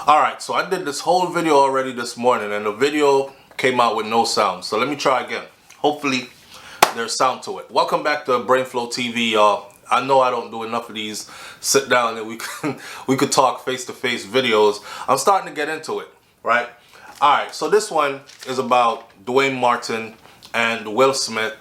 Alright, so I did this whole video already this morning and the video came out with no sound. So let me try again. Hopefully there's sound to it. Welcome back to BrainFLoTv, y'all. I know I don't do enough of these sit down and we could talk face-to-face videos. I'm starting to get into it, right? Alright, so this one is about Dwayne Martin and Will Smith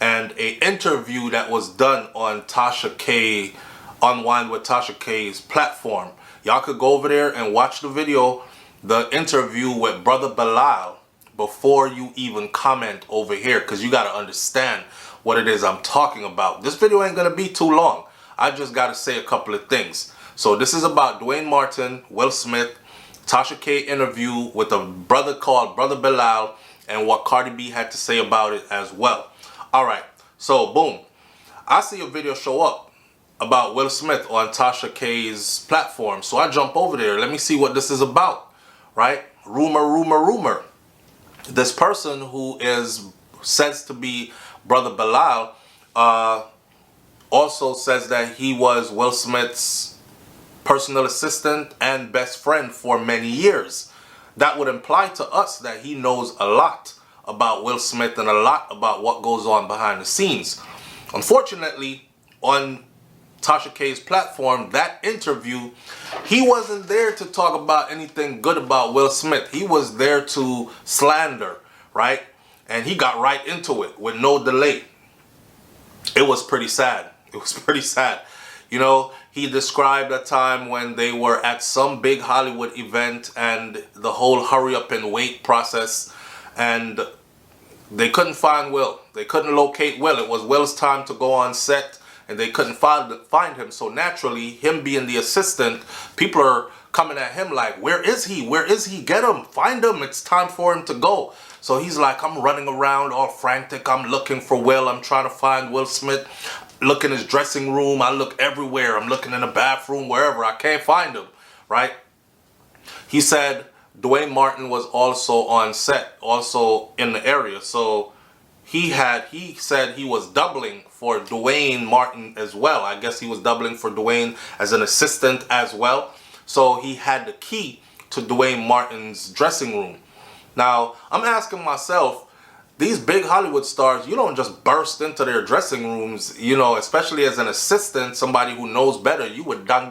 and a interview that was done on Tasha K, Unwind with Tasha K's platform. Y'all could go over there and watch the video, the interview with Brother Bilal, before you even comment over here, because you got to understand what it is I'm talking about. This video ain't going to be too long. I just got to say a couple of things. So this is about Dwayne Martin, Will Smith, Tasha K interview with a brother called Brother Bilal, and what Cardi B had to say about it as well. Alright, so boom. I see a video show up about Will Smith on Tasha K's platform. So I jump over there. Let me see what this is about, right? Rumor. This person who says to be Brother Bilal also says that he was Will Smith's personal assistant and best friend for many years. That would imply to us that he knows a lot about Will Smith and a lot about what goes on behind the scenes. Unfortunately, on Tasha K's platform, that interview, he wasn't there to talk about anything good about Will Smith. He was there to slander, right? And he got right into it with no delay. It was pretty sad. It was pretty sad. You know, he described a time when they were at some big Hollywood event and the whole hurry up and wait process, and they couldn't find Will. They couldn't locate Will. It was Will's time to go on set and they couldn't find him. So naturally, him being the assistant, people are coming at him like, where is he? Where is he? Get him, find him. It's time for him to go. So he's like, I'm running around all frantic. I'm looking for Will. I'm trying to find Will Smith. Look in his dressing room. I look everywhere. I'm looking in the bathroom, wherever. I can't find him, right? He said Dwayne Martin was also on set, also in the area. So he said he was doubling for Dwayne Martin as well. I guess he was doubling for Dwayne as an assistant as well. So he had the key to Dwayne Martin's dressing room. Now, I'm asking myself, these big Hollywood stars, you don't just burst into their dressing rooms, you know, especially as an assistant, somebody who knows better. You would dung,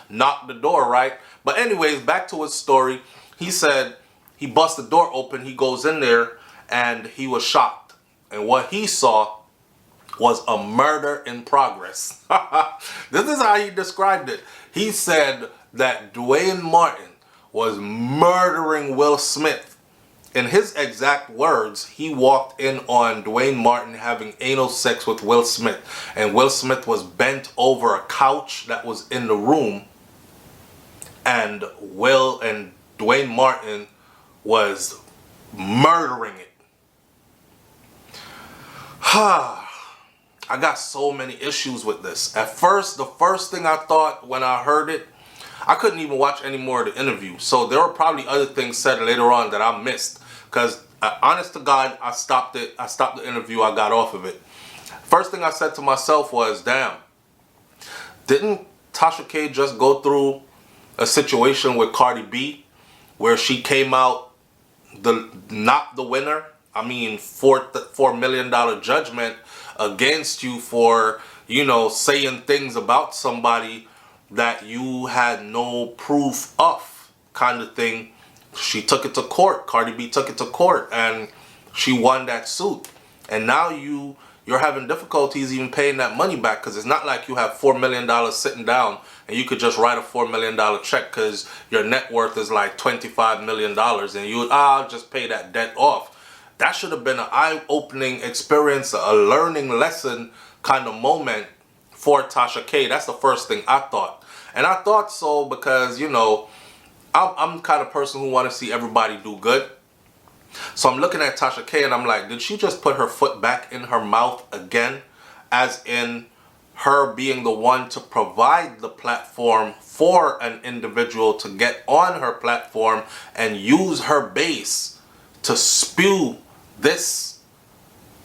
knock the door, right? But anyways, back to his story. He said he busts the door open, he goes in there, and he was shocked. And what he saw was a murder in progress. This is how he described it. He said that Dwayne Martin was murdering Will Smith. In his exact words, he walked in on Dwayne Martin having anal sex with Will Smith. And Will Smith was bent over a couch that was in the room. And Dwayne Martin was murdering it. I got so many issues with this. At first, the first thing I thought when I heard it, I couldn't even watch any more of the interview. So there were probably other things said later on that I missed. Because honest to God, I stopped it. I stopped the interview. I got off of it. First thing I said to myself was, damn, didn't Tasha K just go through a situation with Cardi B where she came out not the winner? I mean, $4 million judgment against you for, you know, saying things about somebody that you had no proof of, kind of thing. She took it to court. Cardi B took it to court and she won that suit. And now you're having difficulties even paying that money back, because it's not like you have $4 million sitting down and you could just write a $4 million check because your net worth is like $25 million and I'll just pay that debt off. That should have been an eye-opening experience, a learning lesson kind of moment for Tasha K. That's the first thing I thought. And I thought so because, you know, I'm the kind of person who want to see everybody do good. So I'm looking at Tasha K and I'm like, did she just put her foot back in her mouth again? As in her being the one to provide the platform for an individual to get on her platform and use her base to spew this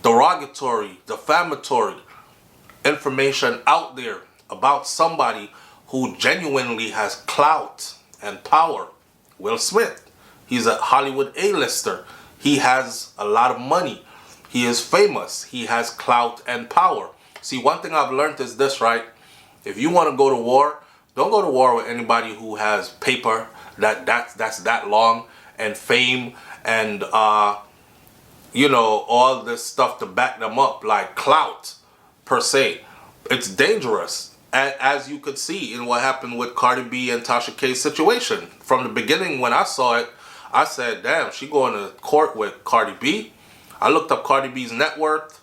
derogatory, defamatory information out there about somebody who genuinely has clout and power. Will Smith, he's a Hollywood A-lister. He has a lot of money. He is famous. He has clout and power. See, one thing I've learned is this, right? If you want to go to war, don't go to war with anybody who has paper that's that long and fame and you know, all this stuff to back them up, like clout per se. It's dangerous, as you could see in what happened with Cardi B and Tasha K's situation. From the beginning, when I saw it, I said, damn, she going to court with Cardi B. I looked up Cardi B's net worth.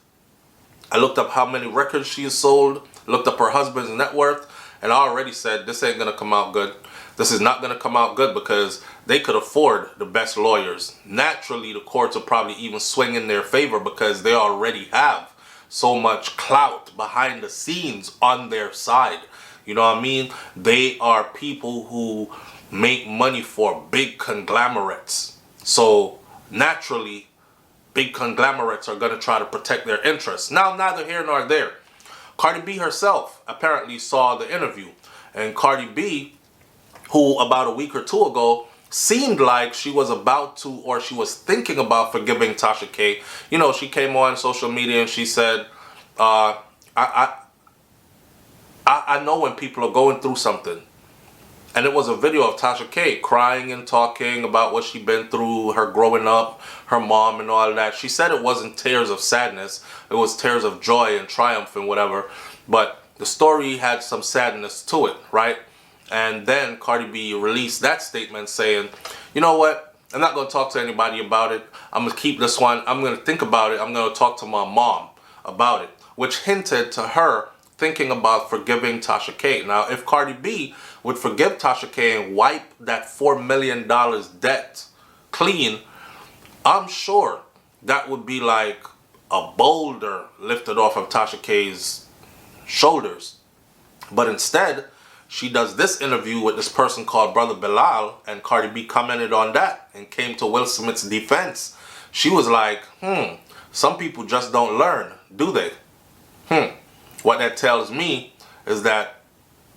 I looked up how many records she has sold, looked up her husband's net worth, and I already said this ain't going to come out good. This is not going to come out good because they could afford the best lawyers. Naturally, the courts will probably even swing in their favor because they already have so much clout behind the scenes on their side. You know what I mean? They are people who make money for big conglomerates. So naturally, big conglomerates are going to try to protect their interests. Now, neither here nor there. Cardi B herself apparently saw the interview. And Cardi B, who about a week or two ago seemed like she was about to, or she was thinking about forgiving Tasha K. You know, she came on social media and she said, I know when people are going through something. And it was a video of Tasha K crying and talking about what she'd been through, her growing up, her mom and all that. She said it wasn't tears of sadness. It was tears of joy and triumph and whatever. But the story had some sadness to it, right? And then Cardi B released that statement saying, you know what? I'm not going to talk to anybody about it. I'm going to keep this one. I'm going to think about it. I'm going to talk to my mom about it. Which hinted to her thinking about forgiving Tasha K. Now, if Cardi B would forgive Tasha K and wipe that $4 million debt clean, I'm sure that would be like a boulder lifted off of Tasha K's shoulders. But instead, she does this interview with this person called Brother Bilal, and Cardi B commented on that and came to Will Smith's defense. She was like, some people just don't learn, do they? What that tells me is that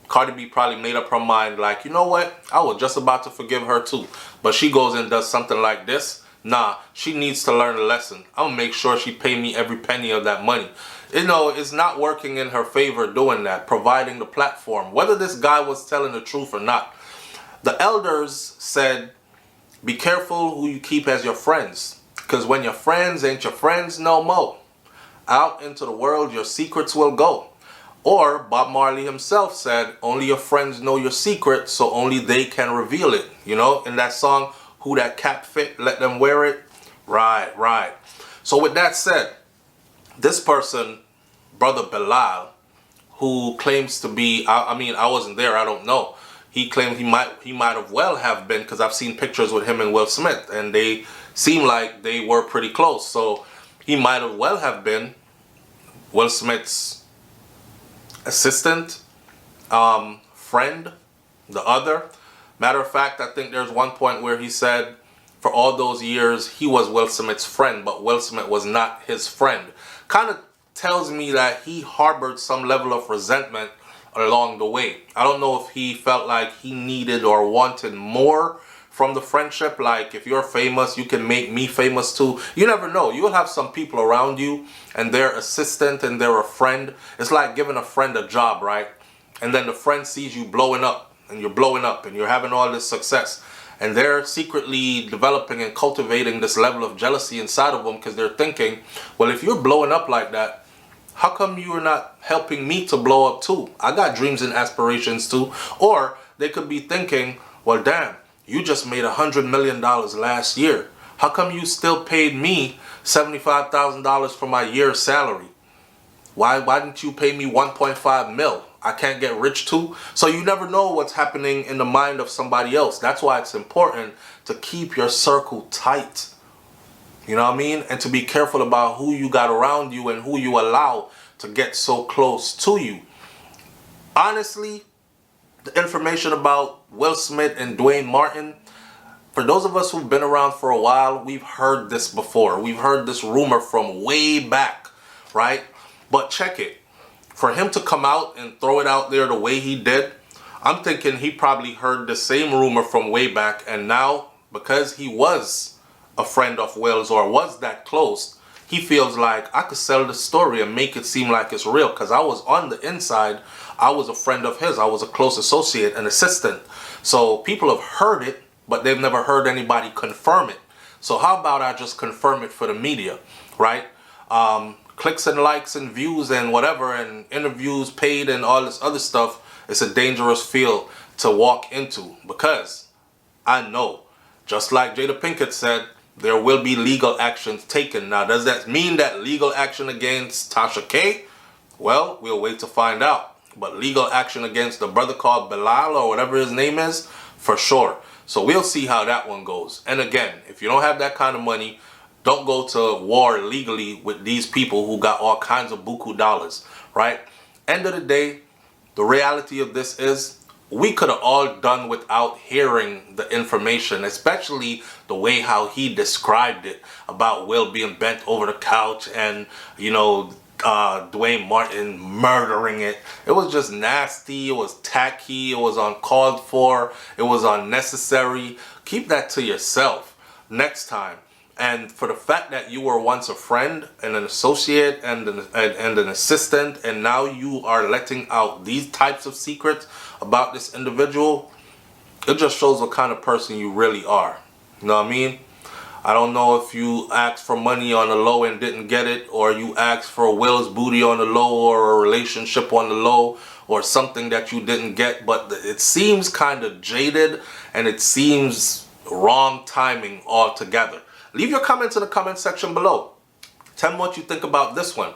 Cardi B probably made up her mind like, you know what? I was just about to forgive her too. But she goes and does something like this. Nah, she needs to learn a lesson. I'm going to make sure she pay me every penny of that money. You know, it's not working in her favor doing that, providing the platform. Whether this guy was telling the truth or not. The elders said, be careful who you keep as your friends. Because when your friends ain't your friends no more, out into the world your secrets will go. Or Bob Marley himself said, only your friends know your secret, so only they can reveal it. You know, in that song, Who That Cap Fit, Let Them Wear It. Right. So with that said, this person, Brother Bilal, who claims to be, I mean, I wasn't there, I don't know. He claimed he might have well have been, because I've seen pictures with him and Will Smith, and they seem like they were pretty close. So he might have well have been Will Smith's assistant, friend, the other. Matter of fact, I think there's one point where he said for all those years he was Will Smith's friend, but Will Smith was not his friend. Kind of tells me that he harbored some level of resentment along the way. I don't know if he felt like he needed or wanted more from the friendship. Like, if you're famous, you can make me famous too. You never know. You'll have some people around you and they're assistant and they're a friend. It's like giving a friend a job, right? And then the friend sees you blowing up and you're blowing up and you're having all this success. And they're secretly developing and cultivating this level of jealousy inside of them because they're thinking, well, if you're blowing up like that, how come you're not helping me to blow up too? I got dreams and aspirations too. Or they could be thinking, well, damn, you just made $100 million last year. How come you still paid me $75,000 for my year's salary? Why didn't you pay me 1.5 mil? I can't get rich too. So you never know what's happening in the mind of somebody else. That's why it's important to keep your circle tight. You know what I mean? And to be careful about who you got around you and who you allow to get so close to you. Honestly, the information about Will Smith and Dwayne Martin, for those of us who've been around for a while, we've heard this before. We've heard this rumor from way back, right? But check it. For him to come out and throw it out there the way he did, I'm thinking he probably heard the same rumor from way back, and now because he was a friend of Will's or was that close, he feels like I could sell the story and make it seem like it's real because I was on the inside. I was a friend of his. I was a close associate and assistant. So people have heard it, but they've never heard anybody confirm it. So how about I just confirm it for the media, right? Clicks and likes and views and whatever and interviews paid and all this other stuff. It's a dangerous field to walk into because I know, just like Jada Pinkett said, there will be legal actions taken. Now, does that mean that legal action against Tasha K? Well, we'll wait to find out. But legal action against the brother called Bilal or whatever his name is, for sure. So we'll see how that one goes. And again, if you don't have that kind of money, don't go to war legally with these people who got all kinds of buku dollars, right? End of the day, the reality of this is we could have all done without hearing the information, especially the way how he described it about Will being bent over the couch and, you know, Dwayne Martin murdering it. It was just nasty. It was tacky. It was uncalled for. It was unnecessary. Keep that to yourself next time. And for the fact that you were once a friend and an associate and an assistant, and now you are letting out these types of secrets about this individual, it just shows what kind of person you really are. You know what I mean? I don't know if you asked for money on the low and didn't get it, or you asked for Will's booty on the low, or a relationship on the low, or something that you didn't get, but it seems kind of jaded and it seems wrong timing altogether. Leave your comments in the comment section below. Tell me what you think about this one.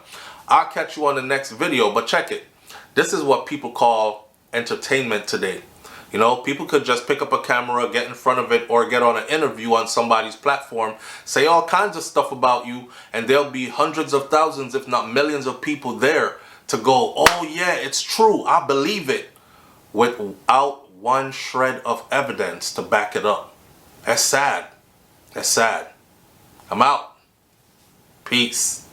I'll catch you on the next video, but check it. This is what people call entertainment today. You know, people could just pick up a camera, get in front of it, or get on an interview on somebody's platform, say all kinds of stuff about you, and there'll be hundreds of thousands, if not millions of people there to go, oh yeah, it's true, I believe it, without one shred of evidence to back it up. That's sad. That's sad. I'm out. Peace.